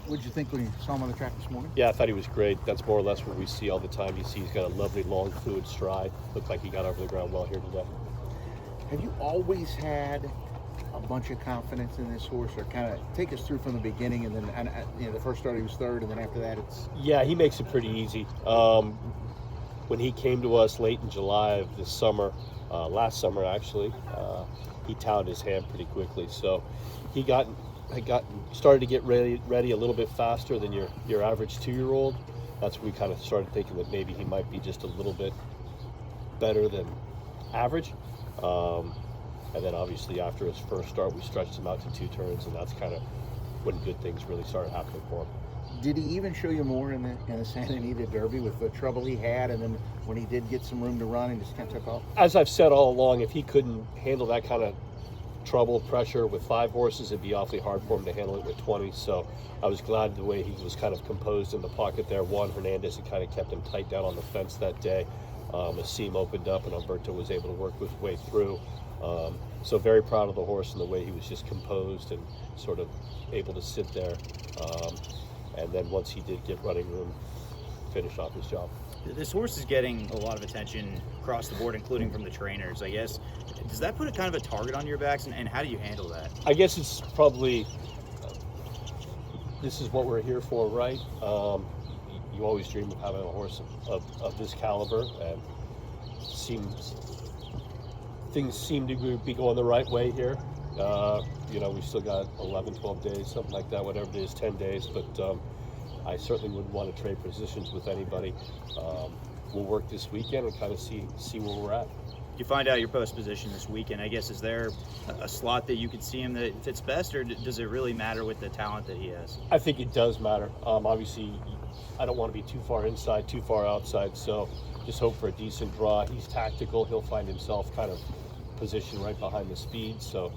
What did you think when you saw him on the track this morning? Yeah, I thought he was great. That's more or less what we see all the time. You see he's got a lovely, long, fluid stride. Looked like he got over the ground well here today. Have you always had a bunch of confidence in this horse, or kind of take us through from the beginning, and then the first start he was third, and then after that it's... Yeah, he makes it pretty easy. When he came to us late in July of this summer, last summer actually, he touted his hand pretty quickly. So he started to get ready a little bit faster than your average 2-year-old. That's when we kind of started thinking that maybe he might be just a little bit better than average. And then obviously after his first start, we stretched him out to 2 turns, and that's kind of when good things really started happening for him. Did he even show you more in the Santa Anita Derby with the trouble he had, and then when he did get some room to run and just kind of took off? As I've said all along, if he couldn't handle that kind of trouble, pressure with 5 horses, it'd be awfully hard for him to handle it with 20. So I was glad the way he was kind of composed in the pocket there. Juan Hernandez had kind of kept him tight down on the fence that day. A seam opened up, and Alberto was able to work his way through. So very proud of the horse and the way he was just composed and sort of able to sit there. And then once he did get running room, finish off his job. This horse is getting a lot of attention across the board, including from the trainers, I guess. Does that put a kind of a target on your backs, and how do you handle that? I guess it's probably, this is what we're here for, right? You always dream of having a horse of this caliber, and things seem to be going the right way here. We've still got 11, 12 days, something like that, whatever it is, 10 days, but I certainly wouldn't want to trade positions with anybody. We'll work this weekend and kind of see where we're at. You find out your post position this weekend. I guess, is there a slot that you could see him that fits best, or does it really matter with the talent that he has? I think it does matter. Obviously, I don't want to be too far inside, too far outside, so just hope for a decent draw. He's tactical. He'll find himself kind of positioned right behind the speed, so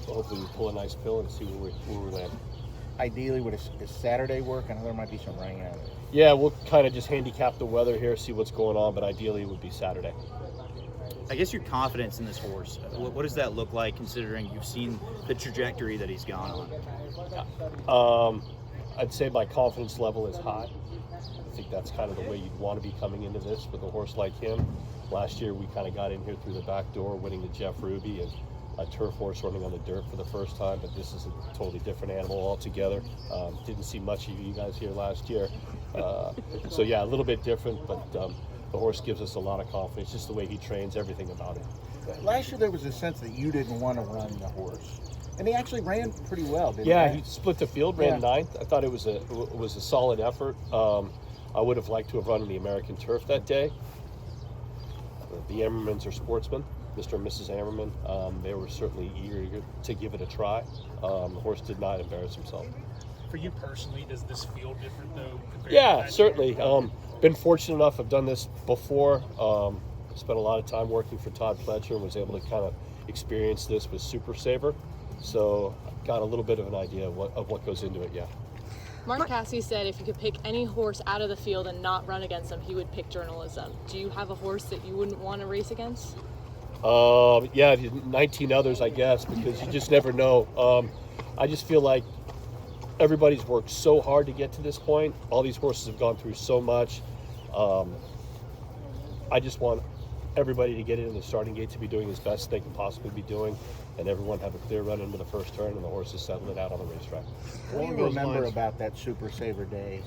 hopefully we pull a nice pill and see where we land. Ideally, would a Saturday work? I know there might be some rain out. Yeah, we'll kind of just handicap the weather here, see what's going on, but ideally it would be Saturday. I guess your confidence in this horse, what does that look like, considering you've seen the trajectory that he's gone on? I'd say my confidence level is high. I think that's kind of the way you'd want to be coming into this with a horse like him. Last year we kind of got in here through the back door, winning the Jeff Ruby, and a turf horse running on the dirt for the first time, but this is a totally different animal altogether. Didn't see much of you guys here last year. So yeah, a little bit different, but the horse gives us a lot of confidence, just the way he trains, everything about it. Last year there was a sense that you didn't want to run the horse, and he actually ran pretty well, didn't he? Yeah, he split the field, ran 9th. I thought it was a solid effort. I would have liked to have run in the American turf that day. The Ammermans are sportsmen, Mr. and Mrs. Ammerman. They were certainly eager to give it a try. The horse did not embarrass himself. For you personally, does this feel different though? Yeah, certainly. Been fortunate enough. I've done this before. Spent a lot of time working for Todd Pletcher and was able to kind of experience this with Super Saver. So got a little bit of an idea of what goes into it, yeah. Mark Cassidy said if you could pick any horse out of the field and not run against him, he would pick journalism. Do you have a horse that you wouldn't want to race against? Yeah, 19 others, I guess, because you just never know. I just feel like everybody's worked so hard to get to this point. All these horses have gone through so much. I just want everybody to get in the starting gate to be doing as best they can possibly be doing, and everyone have a clear run into the first turn, and the horses settle it out on the racetrack. What do you remember about that Super Saver day?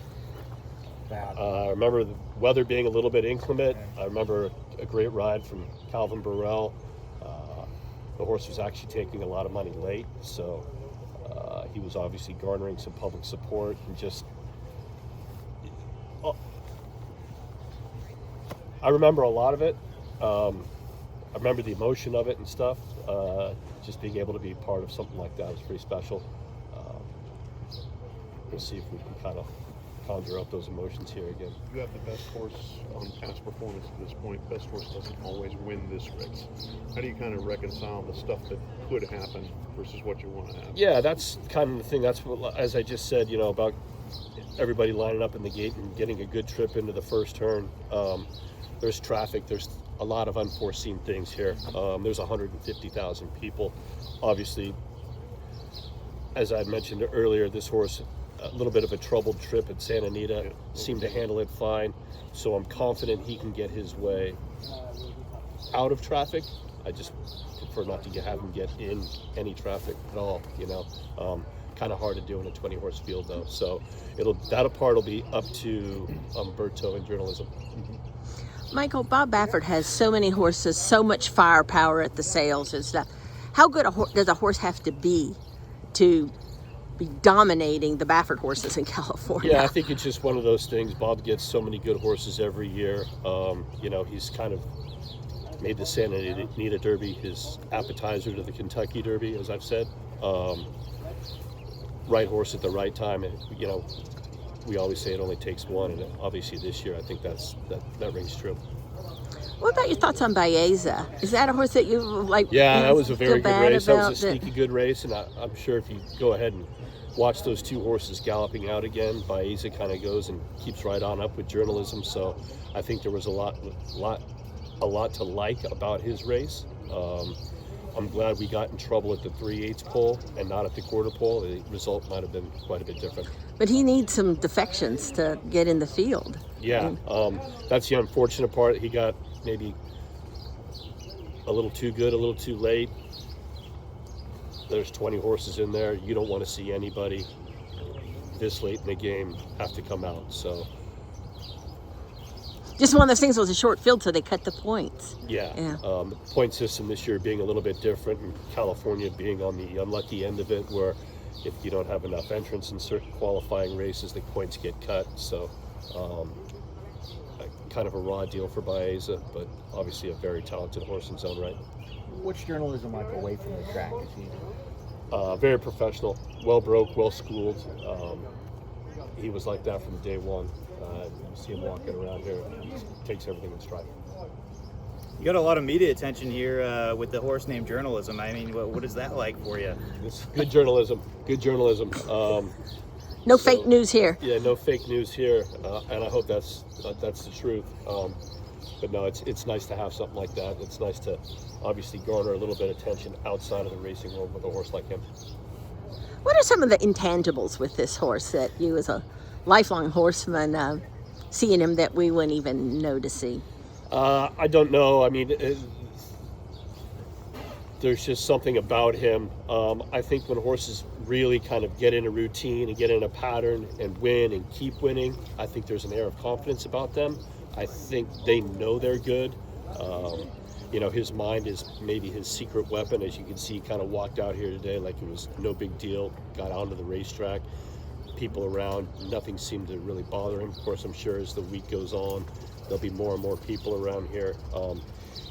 I remember the weather being a little bit inclement. I remember a great ride from Calvin Burrell. The horse was actually taking a lot of money late, so he was obviously garnering some public support, and just I remember a lot of it. I remember the emotion of it and stuff. Just being able to be part of something like that was pretty special. We'll see if we can kind of conjure up those emotions here again. You have the best horse on past performance at this point. Best horse doesn't always win this race. How do you kind of reconcile the stuff that could happen versus what you want to have? Yeah, that's kind of the thing. That's what, as I just said, about everybody lining up in the gate and getting a good trip into the first turn. There's traffic. There's a lot of unforeseen things here. There's 150,000 people. Obviously, as I mentioned earlier, this horse, a little bit of a troubled trip at Santa Anita, seemed to handle it fine. So I'm confident he can get his way out of traffic. I just prefer not to have him get in any traffic at all, you know. Kind of hard to do in a 20-horse field, though. So that part will be up to Berto and journalism. Michael, Bob Baffert has so many horses, so much firepower at the sales and stuff. How good does a horse have to be dominating the Baffert horses in California? Yeah, I think it's just one of those things. Bob gets so many good horses every year. You know, he's kind of made the Santa Anita Derby his appetizer to the Kentucky Derby, as I've said. Right horse at the right time, and you know, we always say it only takes one, and obviously this year I think that rings true. What about your thoughts on Baeza? Is that a horse that you like? Yeah, that was a very good race. That was a about sneaky good race, and I'm sure if you go ahead and watch those two horses galloping out again, Baeza kind of goes and keeps right on up with journalism. So I think there was a lot to like about his race. I'm glad we got in trouble at the 3/8 pole and not at the quarter pole. The result might have been quite a bit different. But he needs some defections to get in the field. Yeah, that's the unfortunate part. He got maybe a little too good, a little too late. There's 20 horses in there. You don't want to see anybody this late in the game have to come out. So just one of those things was a short field, so they cut the points. yeah. Yeah. The point system this year being a little bit different, and California being on the unlucky end of it, where if you don't have enough entrants in certain qualifying races, the points get cut. So kind of a raw deal for Baeza, but obviously a very talented horse in his own right. What's journalism like away from the track? Is he Very professional, well broke, well schooled. He was like that from day one. You see him walking around here, he takes everything in stride. You got a lot of media attention here with the horse named journalism. I mean, what is that like for you? It's good journalism. Good journalism. No fake news here. Yeah, no fake news here, and I hope that's the truth. But no, it's nice to have something like that. It's nice to obviously garner a little bit of attention outside of the racing world with a horse like him. What are some of the intangibles with this horse that you, as a lifelong horseman, seeing him that we wouldn't even know to see? I don't know. I mean, there's just something about him. I think when horses really kind of get in a routine and get in a pattern and win and keep winning, I think there's an air of confidence about them. I think they know they're good. You know, his mind is maybe his secret weapon. As you can see, he kind of walked out here today like it was no big deal, got onto the racetrack, people around, nothing seemed to really bother him. Of course, I'm sure as the week goes on, there'll be more and more people around here.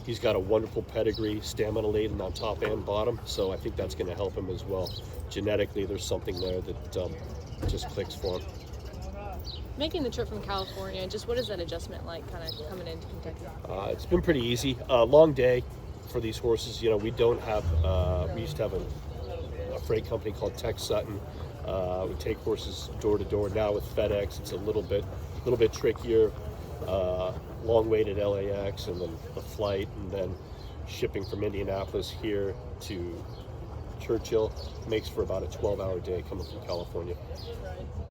He's got a wonderful pedigree, stamina laden on top and bottom, so I think that's going to help him as well. Genetically, there's something there that just clicks for him. Making the trip from California, just what is that adjustment like, kind of coming into Kentucky? It's been pretty easy. Long day for these horses. You know, we don't have. We used to have a freight company called Tech Sutton. We take horses door to door. Now with FedEx, it's a little bit trickier. Long wait at LAX, and then the flight, and then shipping from Indianapolis here to Churchill makes for about a 12-hour day coming from California.